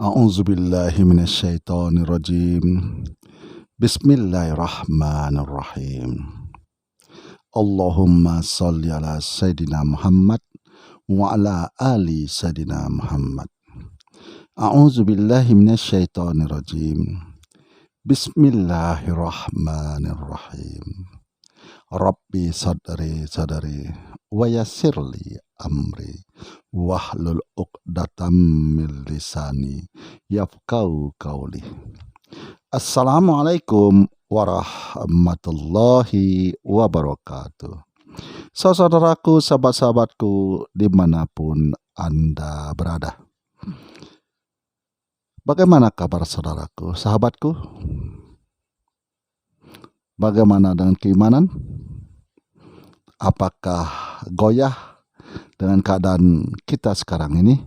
A'udzubillahi minasyaitonirrajim. Bismillahirrahmanirrahim. Allahumma salli ala Sayyidina Muhammad wa ala ali Sayyidina Muhammad. A'udzubillahi minasyaitonirrajim. Bismillahirrahmanirrahim. Rabbi sadri wa yassirli amri wahlul 'uqdatam min lisani yafqahu qawli. Assalamualaikum warahmatullahi wabarakatuh. Saudaraku, sahabat-sahabatku dimanapun Anda berada. Bagaimana kabar saudaraku, sahabatku? Bagaimana dengan keimanan? Apakah goyah dengan keadaan kita sekarang ini?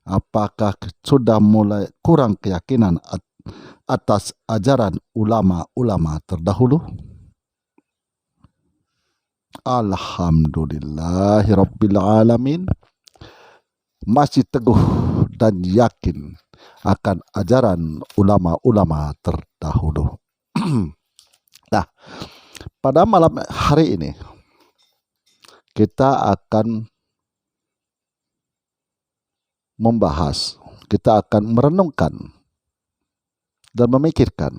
Apakah sudah mulai kurang keyakinan atas ajaran ulama-ulama terdahulu? Alhamdulillahirabbil alamin, masih teguh dan yakin akan ajaran ulama-ulama terdahulu. Nah, pada malam hari ini kita akan membahas, kita akan merenungkan dan memikirkan.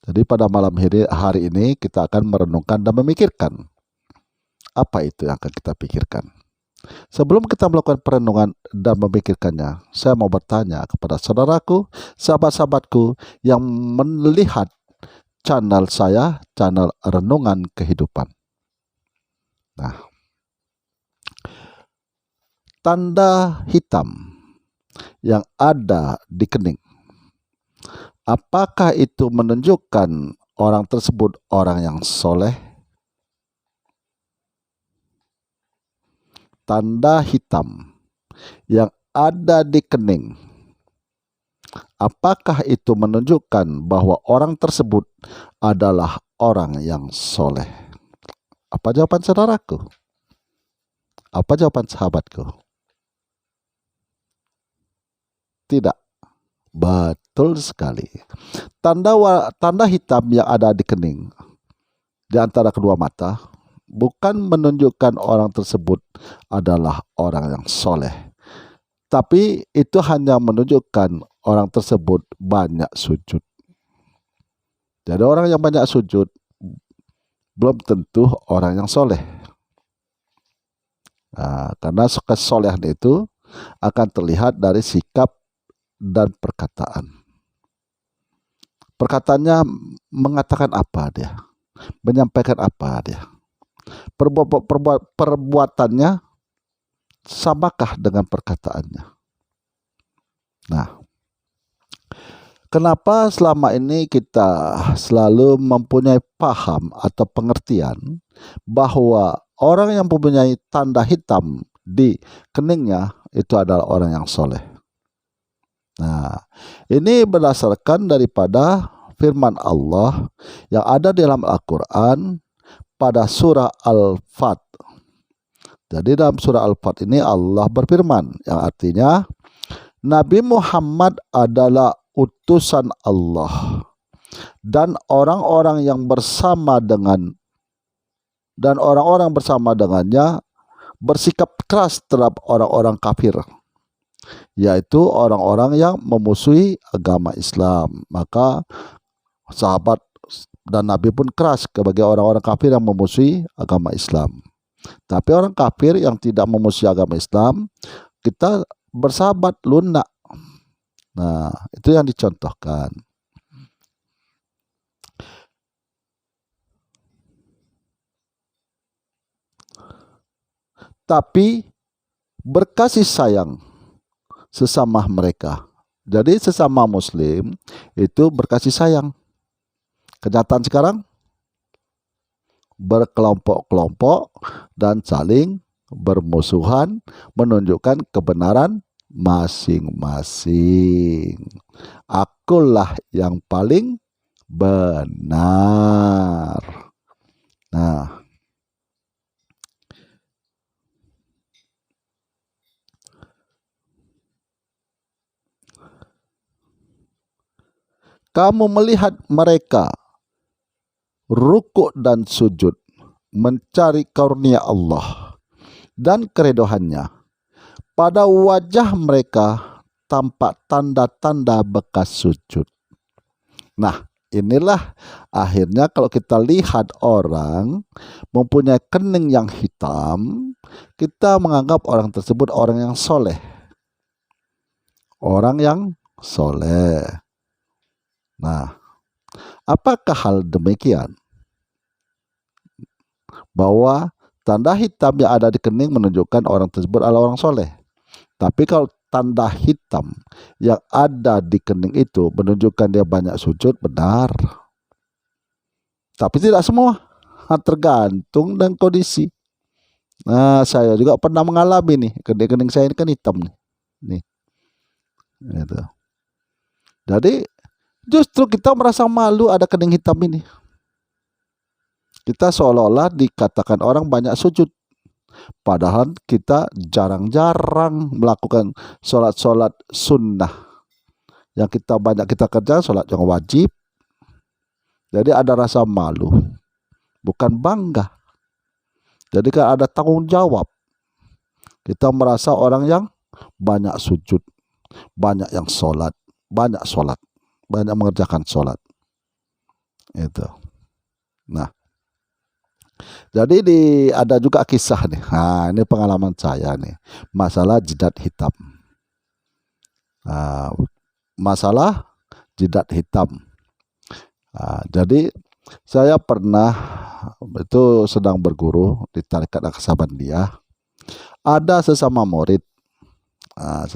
Jadi pada malam hari ini kita akan merenungkan dan memikirkan. Apa itu yang akan kita pikirkan? Sebelum kita melakukan perenungan dan memikirkannya, saya mau bertanya kepada saudaraku, sahabat-sahabatku yang melihat channel saya, channel Renungan Kehidupan. Nah, tanda hitam yang ada di kening, apakah itu menunjukkan orang tersebut orang yang soleh? Tanda hitam yang ada di kening, apakah itu menunjukkan bahwa orang tersebut adalah orang yang soleh? Apa jawaban saudaraku? Apa jawaban sahabatku? Tidak. Betul sekali. Tanda hitam yang ada di kening, di antara kedua mata, bukan menunjukkan orang tersebut adalah orang yang soleh, tapi itu hanya menunjukkan orang tersebut banyak sujud. Jadi orang yang banyak sujud belum tentu orang yang soleh. Nah, karena kesolehan itu akan terlihat dari sikap dan perkataan. Perkataannya mengatakan apa dia? Menyampaikan apa dia? Perbuatannya samakah dengan perkataannya? Nah, kenapa selama ini kita selalu mempunyai paham atau pengertian bahwa orang yang mempunyai tanda hitam di keningnya itu adalah orang yang soleh? Nah, ini berdasarkan daripada firman Allah yang ada dalam Al-Quran pada surah Al-Fat. Jadi dalam surah Al-Fat ini Allah berfirman yang artinya Nabi Muhammad adalah utusan Allah dan orang-orang yang bersama dengannya bersikap keras terhadap orang-orang kafir, yaitu orang-orang yang memusuhi agama Islam. Maka sahabat dan Nabi pun keras bagi orang-orang kafir yang memusuhi agama Islam. Tapi orang kafir yang tidak memusuhi agama Islam, kita bersahabat lunak. Nah, itu yang dicontohkan. Tapi berkasih sayang sesama mereka. Jadi sesama muslim itu berkasih sayang. Kenyataan sekarang berkelompok-kelompok dan saling bermusuhan menunjukkan kebenaran masing-masing. Akulah yang paling benar. Nah, kamu melihat mereka rukuk dan sujud, mencari karunia Allah dan keridhaan-Nya. Pada wajah mereka tampak tanda-tanda bekas sujud. Nah, inilah akhirnya kalau kita lihat orang mempunyai kening yang hitam, kita menganggap orang tersebut orang yang soleh. Orang yang soleh. Nah, apakah hal demikian? Bahwa tanda hitam yang ada di kening menunjukkan orang tersebut adalah orang soleh. Tapi kalau tanda hitam yang ada di kening itu menunjukkan dia banyak sujud, benar. Tapi tidak semua, tergantung dengan kondisi. Nah, saya juga pernah mengalami nih, kening saya ini kan hitam nih. Gitu. Jadi justru kita merasa malu ada kening hitam ini. Kita seolah-olah dikatakan orang banyak sujud. Padahal kita jarang-jarang melakukan sholat-sholat sunnah. Yang banyak kita kerja sholat yang wajib. Jadi ada rasa malu, bukan bangga. Jadi kan ada tanggung jawab. Kita merasa orang yang banyak sujud, banyak yang sholat, banyak mengerjakan sholat. Itu. Nah, jadi ada juga kisah nih. Nah, ini pengalaman saya nih, masalah jidat hitam. Nah, masalah jidat hitam. Nah, jadi saya pernah itu sedang berguru di Tarekat Naksabandia. Ada sesama murid. Nah,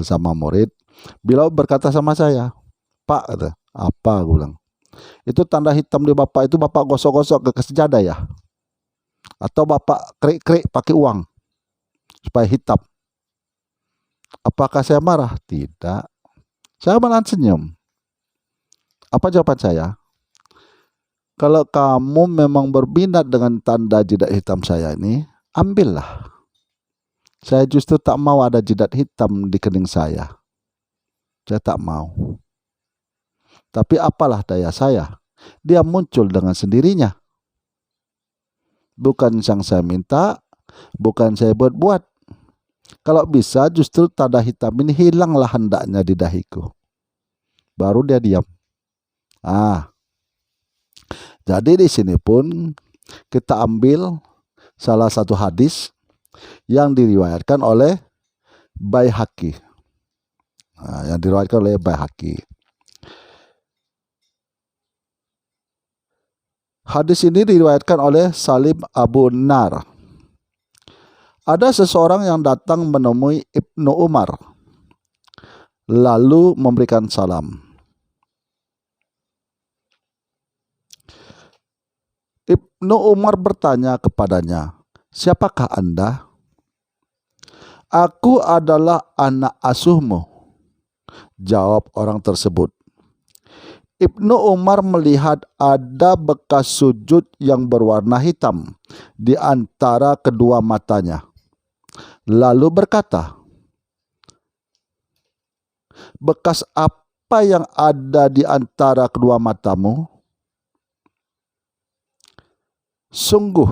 beliau berkata sama saya, "Pak," kata, "apa?" Gue bilang, "Itu tanda hitam di Bapak itu Bapak gosok-gosok ke sejadah ya? Atau Bapak krik-krik pakai uang supaya hitam?" Apakah saya marah? Tidak. Saya malah senyum. Apa jawaban saya? Kalau kamu memang berminat dengan tanda jidat hitam saya ini, ambillah. Saya justru tak mau ada jidat hitam di kening saya. Saya tak mau. Tapi apalah daya saya, dia muncul dengan sendirinya. Bukan yang saya minta, bukan saya buat-buat. Kalau bisa justru tanda hitam ini hilanglah hendaknya di dahiku. Baru dia diam. Jadi di sini pun kita ambil salah satu hadis yang diriwayatkan oleh Baihaqi. Hadis ini diriwayatkan oleh Salim Abu Nar. Ada seseorang yang datang menemui Ibnu Umar, lalu memberikan salam. Ibnu Umar bertanya kepadanya, "Siapakah Anda?" "Aku adalah anak asuhmu," jawab orang tersebut. Ibnu Umar melihat ada bekas sujud yang berwarna hitam di antara kedua matanya. Lalu berkata, "Bekas apa yang ada di antara kedua matamu?" "Sungguh,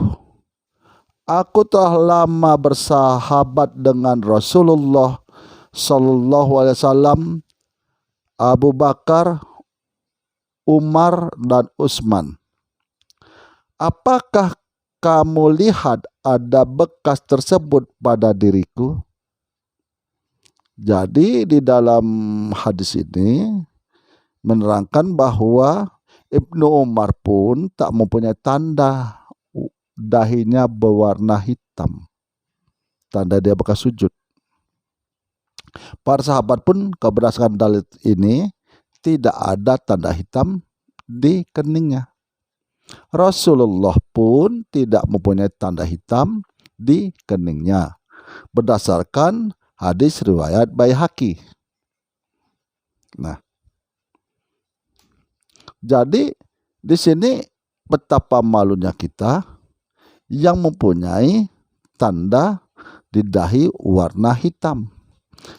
aku telah lama bersahabat dengan Rasulullah Sallallahu Alaihi Wasallam, Abu Bakar, Umar, dan Utsman. Apakah kamu lihat ada bekas tersebut pada diriku?" Jadi di dalam hadis ini menerangkan bahwa Ibnu Umar pun tak mempunyai tanda dahinya berwarna hitam, tanda dia bekas sujud. Para sahabat pun berdasarkan dalil ini tidak ada tanda hitam di keningnya. Rasulullah pun tidak mempunyai tanda hitam di keningnya berdasarkan hadis riwayat Baihaqi. Nah, jadi di sini betapa malunya kita yang mempunyai tanda di dahi warna hitam.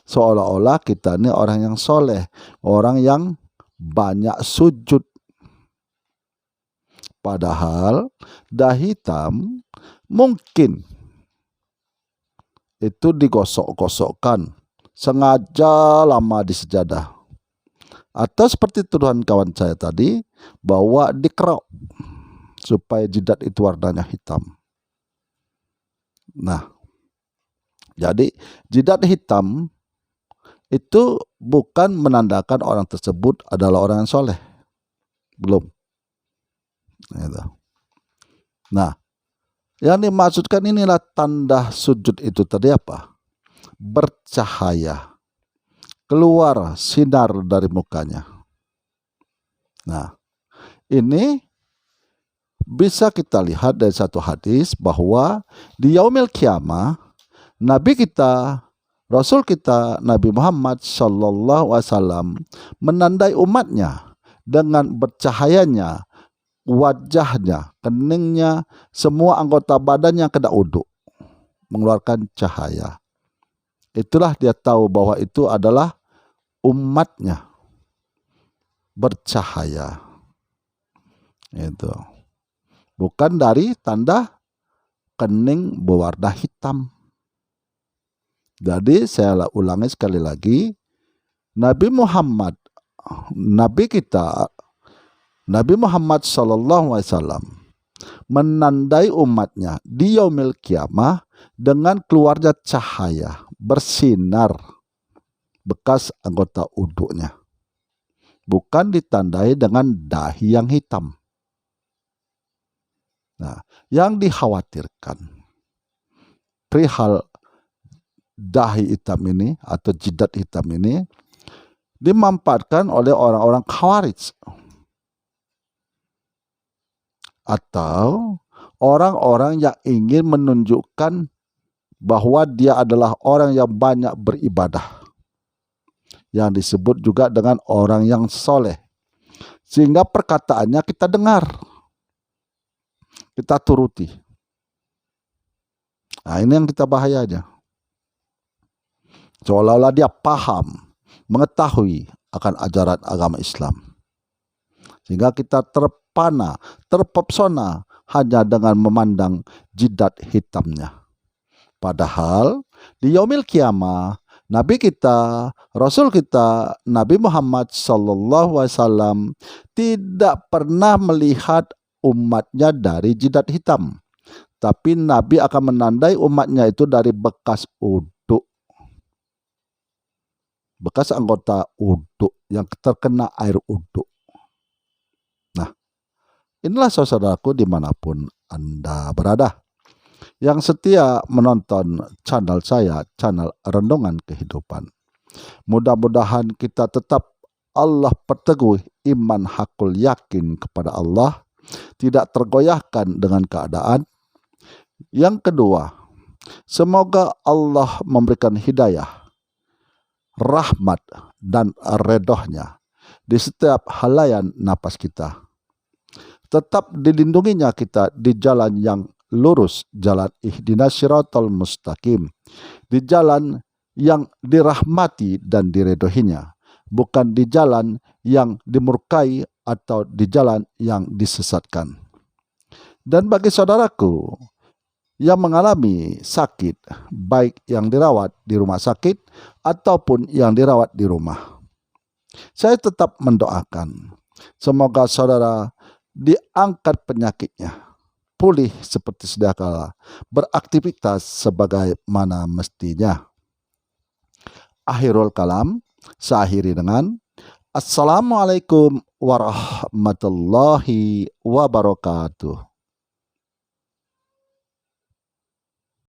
Seolah-olah kita ini orang yang soleh, orang yang banyak sujud. Padahal dahi hitam mungkin itu digosok-gosokkan sengaja lama di sejadah. Atau seperti tuduhan kawan saya tadi, bahwa dikerok supaya jidat itu warnanya hitam. Nah, jadi jidat hitam itu bukan menandakan orang tersebut adalah orang yang soleh. Belum. Nah, yang dimaksudkan inilah tanda sujud itu tadi apa? Bercahaya, keluar sinar dari mukanya. Nah, ini bisa kita lihat dari satu hadis bahwa di yaumil kiamah Nabi kita, Rasul kita, Nabi Muhammad Sallallahu Alaihi Wasallam menandai umatnya dengan bercahayanya wajahnya, keningnya, semua anggota badannya kena uduk, mengeluarkan cahaya. Itulah dia tahu bahwa itu adalah umatnya bercahaya. Itu bukan dari tanda kening berwarna hitam. Jadi saya ulangi sekali lagi, Nabi Muhammad, Nabi kita, Nabi Muhammad Sallallahu Alaihi Wasallam menandai umatnya di yaumil kiamah dengan keluarnya cahaya bersinar bekas anggota uduknya, bukan ditandai dengan dahi yang hitam. Nah, yang dikhawatirkan perihal dahi hitam ini atau jidat hitam ini dimanfaatkan oleh orang-orang Khawarij atau orang-orang yang ingin menunjukkan bahwa dia adalah orang yang banyak beribadah, yang disebut juga dengan orang yang soleh, sehingga perkataannya kita dengar, kita turuti. Nah, ini yang kita bahayanya. Seolah-olah dia paham, mengetahui akan ajaran agama Islam, sehingga kita terpana, terpesona hanya dengan memandang jidat hitamnya. Padahal di yaumil kiamah Nabi kita, Rasul kita, Nabi Muhammad Sallallahu Alaihi Wasallam tidak pernah melihat umatnya dari jidat hitam, tapi Nabi akan menandai umatnya itu dari bekas uduk, bekas anggota uduk yang terkena air uduk. Nah, inilah saudaraku dimanapun Anda berada, yang setia menonton channel saya, channel Renungan Kehidupan. Mudah-mudahan kita tetap Allah perteguh iman hakul yakin kepada Allah, tidak tergoyahkan dengan keadaan. Yang kedua, semoga Allah memberikan hidayah, rahmat, dan redahnya di setiap halayan napas kita. Tetap dilindunginya kita di jalan yang lurus, jalan ihdinas siratal mustaqim, di jalan yang dirahmati dan diredohinya, bukan di jalan yang dimurkai atau di jalan yang disesatkan. Dan bagi saudaraku yang mengalami sakit, baik yang dirawat di rumah sakit ataupun yang dirawat di rumah, saya tetap mendoakan semoga saudara diangkat penyakitnya, pulih seperti sedia kala, beraktivitas sebagaimana mestinya. Akhirul kalam, saya akhiri dengan Assalamualaikum warahmatullahi wabarakatuh.